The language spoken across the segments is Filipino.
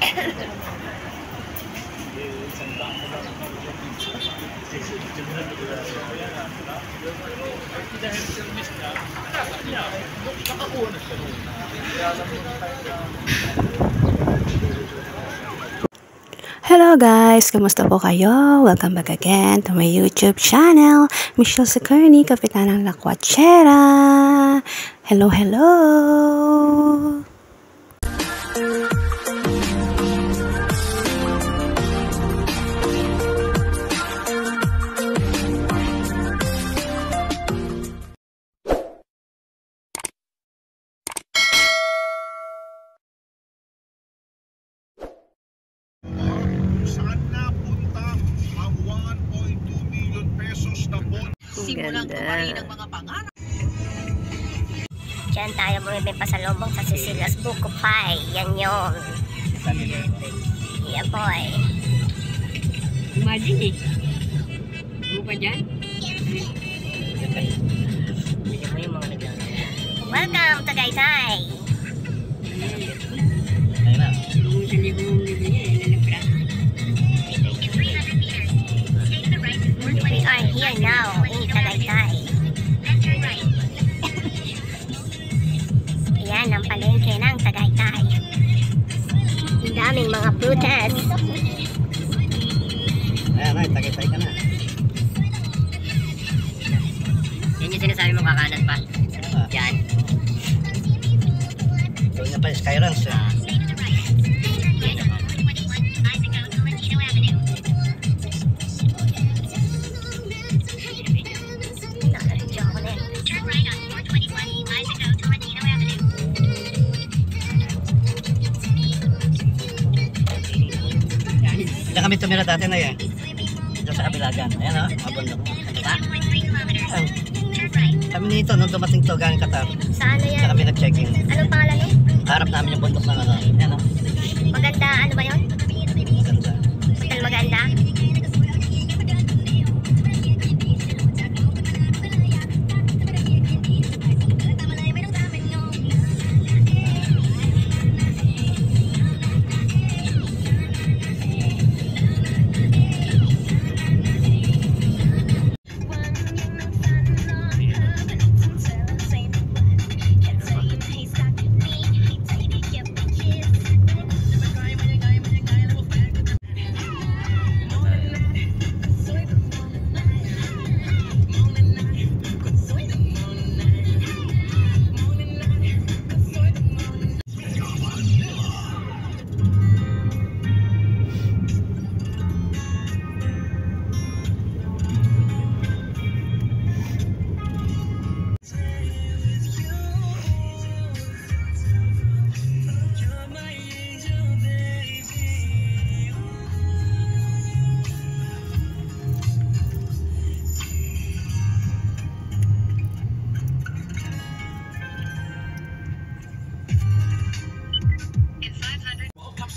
Hello guys! Kamusta po kayo? Welcome back again to my YouTube channel, Michelle Sicarni, Kapitanang Lakwachera! Hello, hello! Simulang kumari ng mga pangarap. Diyan tayo bumibili pasalubong sa Cecilia's Buko Pie. Yan yun. Yeah boy. Imagine eh. Buka dyan? Welcome to Tagaytay. We are here now in Tagaytay. Yan ang palengke ng Tagaytay. Ang daming mga prutas. Ayan ay, Tagaytay ka na. Yan yung sinasabi mo kakanan pa. Yan. Doon niya pa yung Skyruns. Diyan kami tumira dati na yan. Diyan sa Kabilagan. Ayan o, mga bundok. Diba? Kami nito, nung dumating to galing Qatar. Saan na yan? Diyan kami nag-check-in. Anong pangalan yun? Harap namin yung bundok ng ano. Ayan o. Maganda, ano ba yun? Ganda. Hotel Maganda?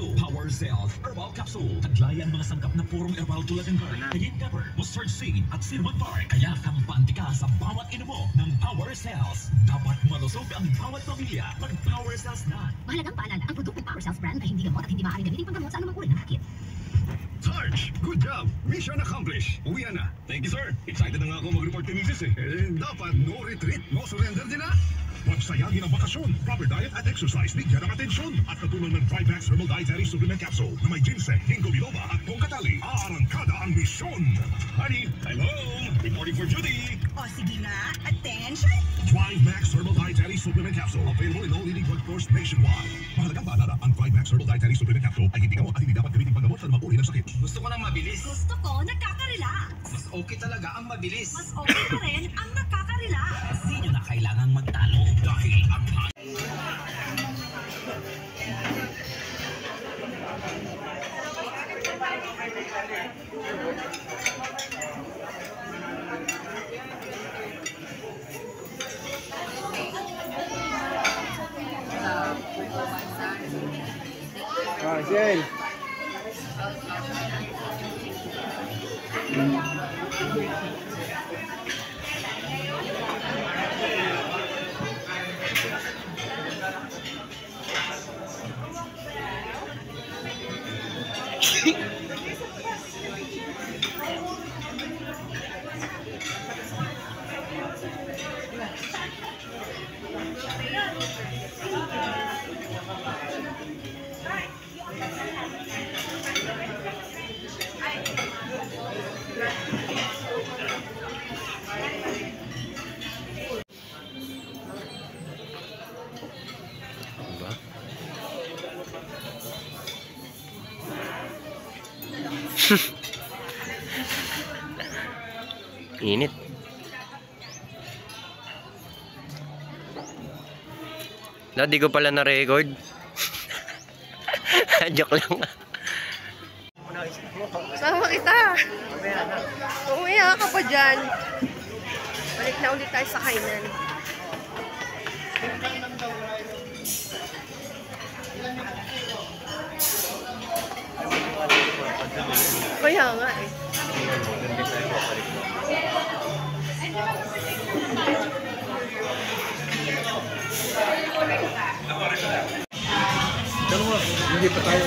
Power Cells Herbal Capsule. Taglaya ang mga sangkap na purong herbal tulad ng garlic, cayenne pepper, mustard seed at cinnamon bark. Kaya kampante ka sa bawat inumo ng Power Cells. Dapat malusog ang bawat pamilya. Mag-Power Cells na. Mahalagang paalala, ang produktong Power Cells brand ay hindi gamot at hindi maaaring gamitin panggamot sa anumang uri ng sakit. Sarge, good job! Mission accomplished. Uwian na. Thank you, sir. Excited na nga ako mag-report kay Mrs. Dapat no retreat, no surrender din na. Pagsayagin ang bakasyon, proper diet at exercise, bigyan ng atensyon. At katulong ng Trimax Herbal Dietary Supplement Capsule na may ginseng, ginkgo biloba at tongkatali. Aarangkada ang misyon. Honey, I'm home. Reporting for duty. O sige nga, attention! Trimax Herbal Dietary Supplement Capsule. Available in all leading drugstores nationwide. Mahalagang paalala, ang Trimax Herbal Dietary Supplement Capsule ay hindi gamot at hindi dapat gamitin panggamot sa mga uri ng sakit. Gusto ko ng mabilis. Gusto ko, nakaka-relax. Mas okay talaga ang mabilis. Mas okay pa rin ang nakaka-relax. Hindi nyo na kailangang magtalo dahil ang Jen. Init. No, di ko pala na-record. Joke lang. Sama kita. Umuya ka pa dyan. Balik na ulit tayo sa kainan. Kaya nga eh. Hindi pa tayo.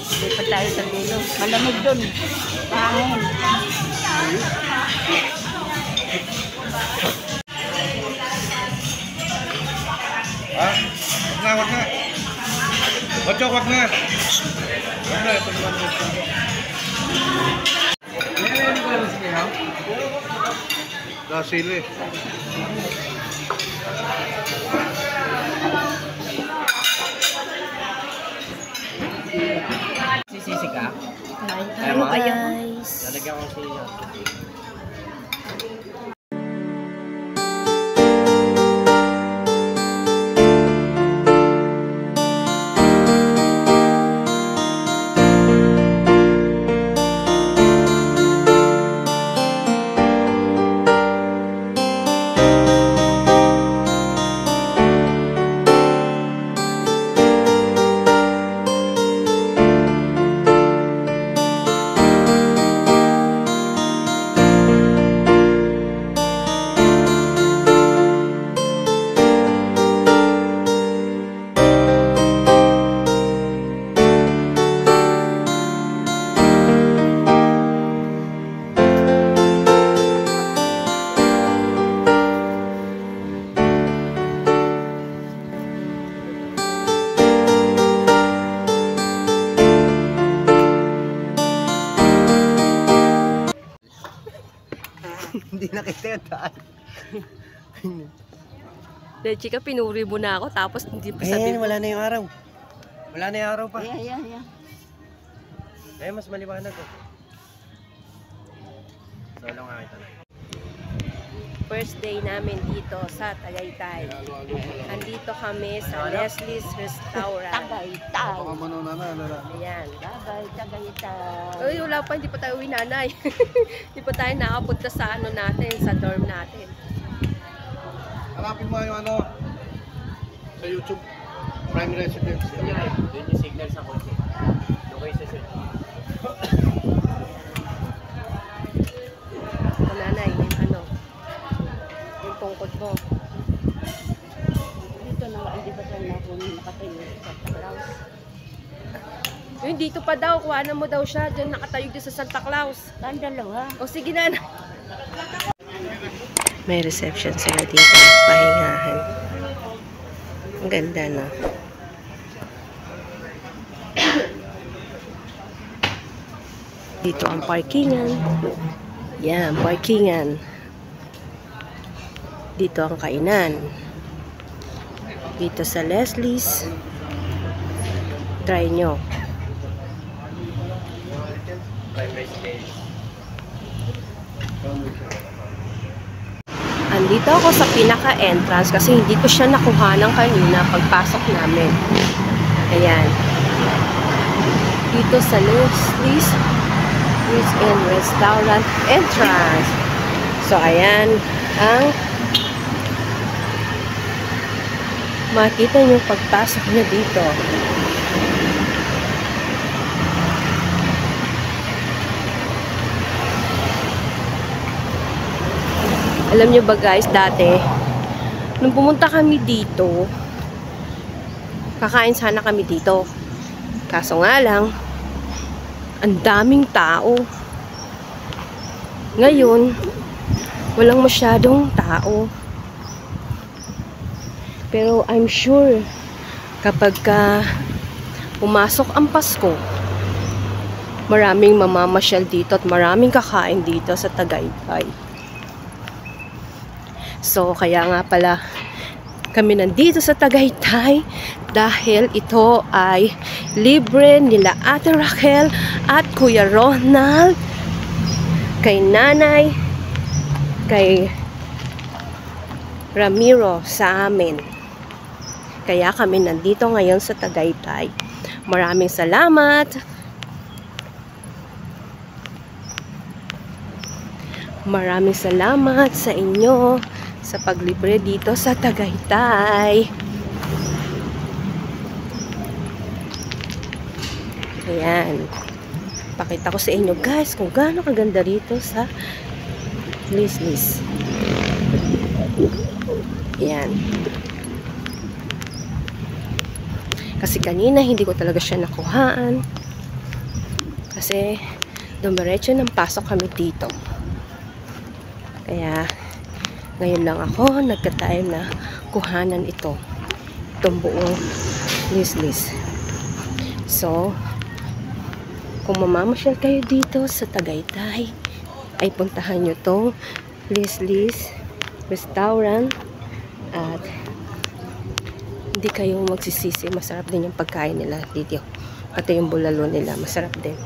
Hindi pa tayo sa dulo. Malamig dun. Pangin. Ah, wag na. Ocho, wag na. Wag na, ito naman. Sili. Sisisi ka? Hello guys. Lalagyan ko siya. Hindi nakita yung daan. Dahil chika, pinuri mo na ako tapos hindi pa Eh, sabi mo. wala na yung araw. Wala na yung araw pa. Yeah. Eh, mas maliwanag ko. Solo nga kita na. First day namin dito sa Tagaytay. Andito kami sa Leslie's Restaurant. Tagaytay. Ayan. Tagaytay. Uy, wala pa, hindi pa tayo uwi, nanay. Hindi pa tayo nakapunta sa ano natin, sa dorm natin. Hanapin mo yung ano sa YouTube. Prime Residence. Doon yung signal sa kotse. Doon kayo sa search. O nanay, yung ano, yung tungkod mo. Dito na nga, hindi ba tayo nakatayo sa Claus? Yung dito pa daw, kuhanan mo daw siya. Diyan nakatayo din sa Santa Claus. Ang dalawa. O sige na. May reception sila dito. Pahingahan. Ang ganda, no? Dito ang parkingan. Yan, parkingan. Dito ang kainan. Dito sa Leslie's. Try nyo. Andito ako sa pinaka-entrance kasi hindi ko siya nakuhanan kanina pagpasok namin. Ayan. Dito sa Leslie's Restaurant entrance. So, ayan ang makita nyo pagpasok nyo dito. Alam nyo ba guys, dati, nung pumunta kami dito, kakain sana kami dito. Kaso nga lang, ang daming tao. Ngayon, Walang masyadong tao. Pero I'm sure kapag pumasok ang Pasko, maraming mamamasyal dito at maraming kakain dito sa Tagaytay. So, kaya nga pala kami nandito sa Tagaytay dahil ito ay libre nila Ate Raquel at Kuya Ronald, kay Nanay, kay Ramiro sa amin. Kaya kami nandito ngayon sa Tagaytay. Maraming salamat. Maraming salamat sa inyo sa paglibre dito sa Tagaytay. Ayan. Pakita ko sa inyo guys kung gaano kaganda rito sa Lislis. Ayan. Kasi kanina hindi ko talaga siya nakuhaan. Kasi dumiretso ng pasok kami dito. Kaya ngayon lang ako nagka-time na kuhanan ito. Itong buong Lislis. So, kung mamamasyal kayo dito sa Tagaytay, ay puntahan nyo itong Lislis Restaurant at hindi kayo magsisisi. Masarap din yung pagkain nila dito. Pati yung bulalo nila. Masarap din.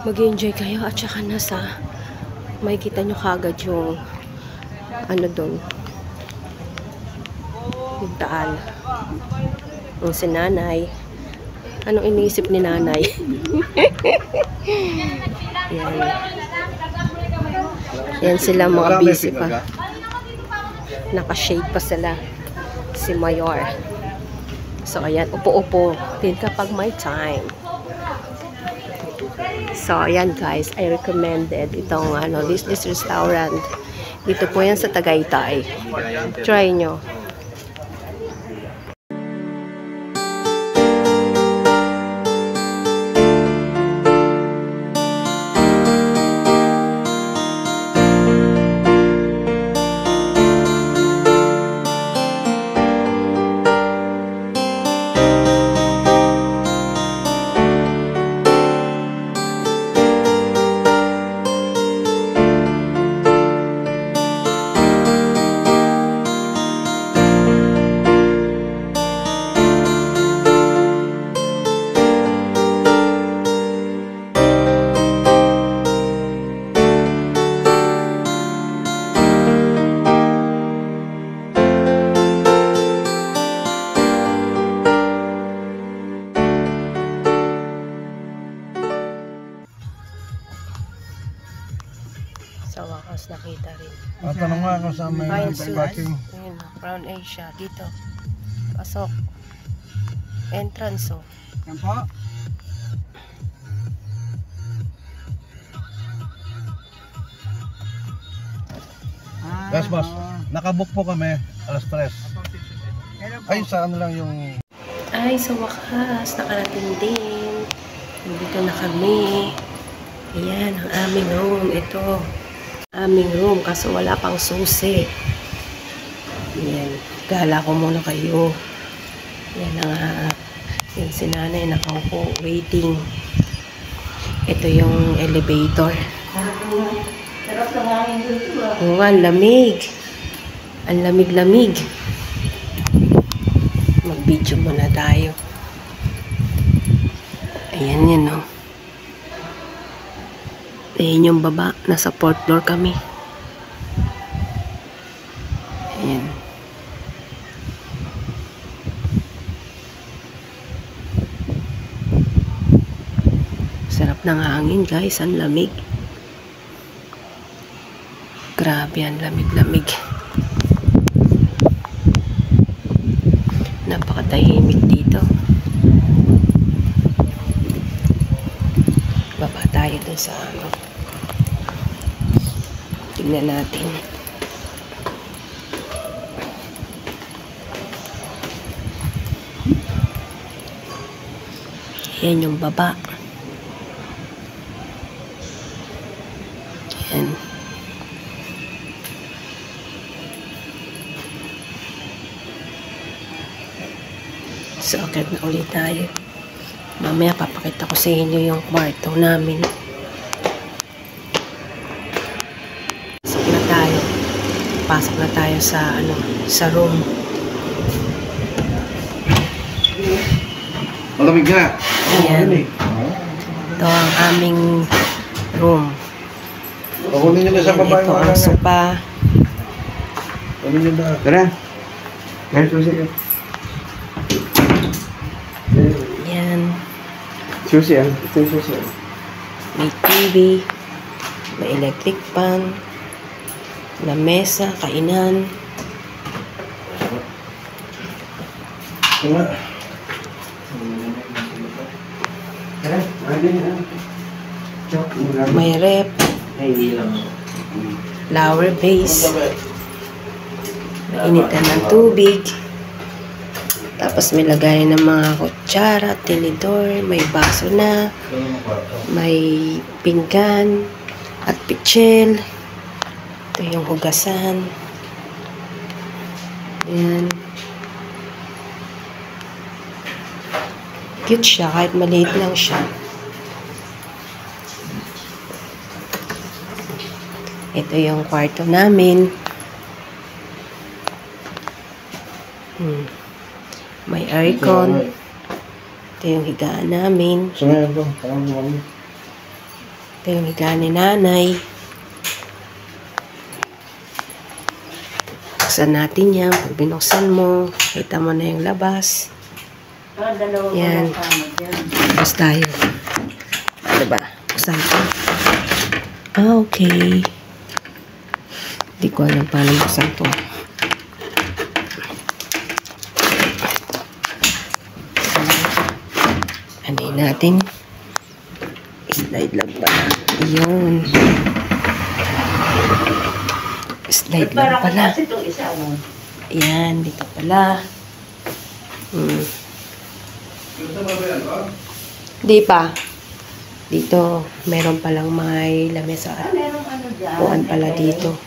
Mag-enjoy kayo at saka nasa makikita nyo kagad yung ano doon. Yung taal. Yung si Nanay. Anong iniisip ni Nanay? Yan. Yan sila mga busy pa. Naka-shade pa sila. Si Mayor. So, ayan. Upo-upo din kapag may time. So, ayan guys. I recommended itong this restaurant. Dito po yan sa Tagaytay. Try nyo. Sa wakas nakita rin. Tanong nga kung saan may parking. Ayun, Crown Asia. Dito. Pasok. Entrance, oh. Yan po. Yes, boss. Nakabook po kami. Alas 3. Ay, sa ano lang yung... Ay, sa wakas. Nakarating din. Nandito na kami. Ayan, ang aming room. Ito. Aming room. Kaso wala pang susi. Ayan. Gala ko muna kayo. Ayan ang yung si Nanay nakaupo. Waiting. Ito yung elevator. Oo nga, ang lamig. Ang lamig-lamig. Mag-video muna tayo. Ayan yan, no. Ayan yung baba. Nasa 4th floor kami. Ayan. Sarap ng hangin, guys. Ang lamig. Grabe, ang lamig-lamig. Napakatahimik dito. Baba tayo dun sa ano. Tignan natin. Yan yung baba. Lalakad na ulit tayo. Mamaya papakita ko sa inyo yung kwarto namin. Pasok na tayo sa sa room. Malamig na. Ayan. Ito ang aming room. Pakunin nyo na sa babae. Ito ang sopa. Pakunin nyo na. Tara. Kahit susi. Ayan. Susi ah. Ito yung susi. May TV. May electric fan. Na mesa, kainan. May rep. Flower base. Mainitan ng tubig. Tapos may lagay ng mga kutsara, tinidor, may baso na, may pinggan, at pichel. Ito yung hugasan. Ayan. Cute siya, kahit maliit lang siya. Ito yung kwarto namin. May aircon. Ito yung higaan namin. Ito yung higaan ni nanay. Buksan natin yan. Pag binuksan mo, kita mo na yung labas. Yan. Labas tayo. Ano ba? Buksan ko. Okay. Hindi ko alam paano buksan to. Ano natin? Slide lang pala. Yun. Slide lang pala. Ayan, dito pala. Di pa. Dito, meron palang may lamesa at buwan pala dito.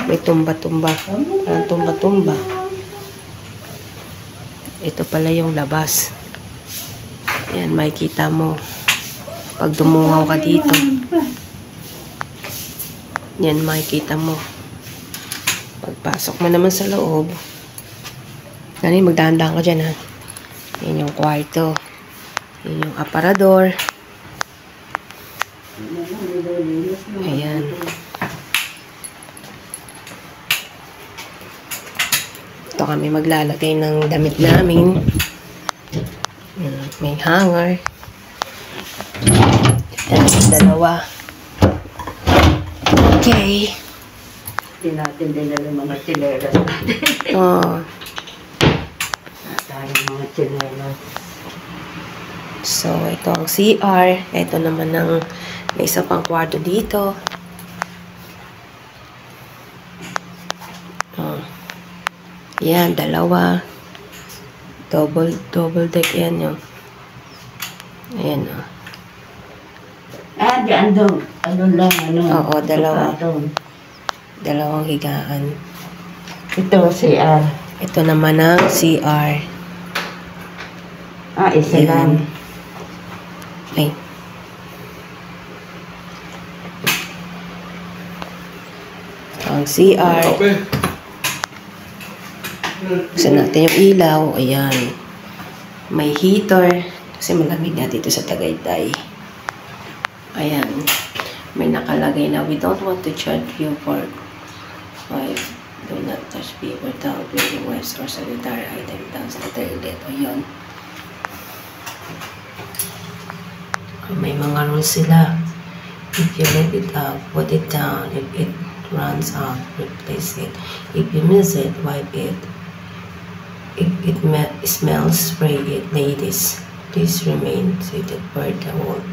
May tumba-tumba. Parang tumba-tumba. Ito pala yung labas. Ayan, makikita mo. Pag dumungaw ka dito. Yan, makikita mo. Pagpasok mo naman sa loob. Ganun, magdahan-dahan ka dyan, ha. Yan yung kwarto. Yan yung aparador. Ayan. Ito kami maglalagay ng damit namin. May hanger. Ayan, dalawa. Okay. Hindi natin dinala mga chinelas natin. Oh. Tayong mga chinelas. So, ito ang CR. Ito naman ang may isa pang kwarto dito. Oh. Yan, dalawa. Double deck yan yun. Ayan, oh. Diyan doon. Ano lang, ano. Oo, dalawa. Dalawang higaan. Ito, CR. Ito naman ang CR. Isa lang. Ay. Ito ang CR. Buksan natin yung ilaw. Ayan. May heater. Kasi malamig na dito sa Tagaytay. Ayan. May nakalagay na, we don't want to charge you for 5. Do not touch paper, towel, clothing, wipes, or sanitary item down sa toilet. Ayan. May mga rules sila. If you leave it up, put it down. If it runs out, replace it. If you miss it, wipe it. If it smells, spray it. Ladies, please remain seated for the whole.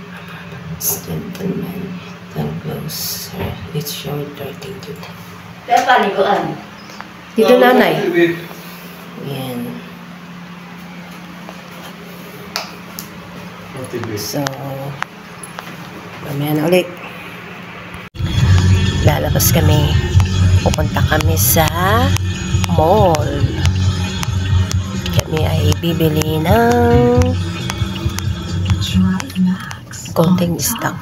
Gentlemen, then closer. It's shorter. Thank you. Kaya paliguan. Dito, nanay. Ayan. So, mamaya na ulit. Lalabas kami. Pupunta kami sa mall. Kami ay bibili ng konting stock.